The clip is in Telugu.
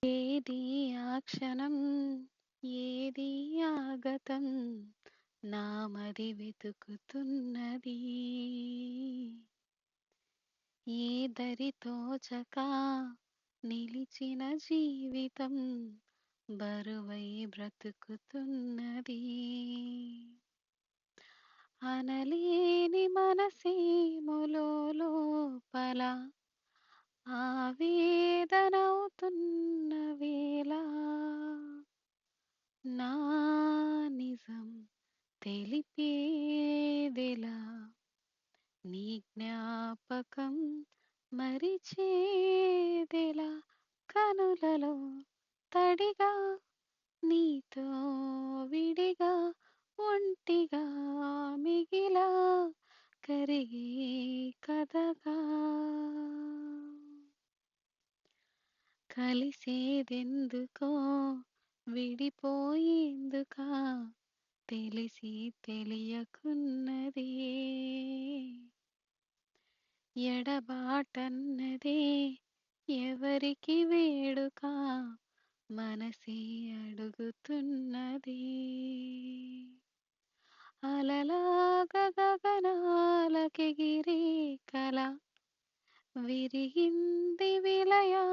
ఏది ఆ క్షణం ఏది ఆగతం నామది వెతుకుతున్నది ఏ దరి తోచక నిలిచిన జీవితం బరువై బ్రతుకుతున్నది అనలేని మనసేమో లోపల ఆవేదనవుతున్న వేళ నా నిజం తెలిపేదెలా నీ జ్ఞాపకం మరిచేదెలా కనులలో తడిగా నీతో విడిగా ఒంటిగా మిగిలా కరిగే కథగా కలిసేదెందుకో విడిపోయేందుకా తెలిసి తెలియకున్నదే ఎడబాటన్నదే ఎవరికి వేడుక మనసే అడుగుతున్నది అలలాగ గగనాలకెగిరే కల విరిగింది విలయా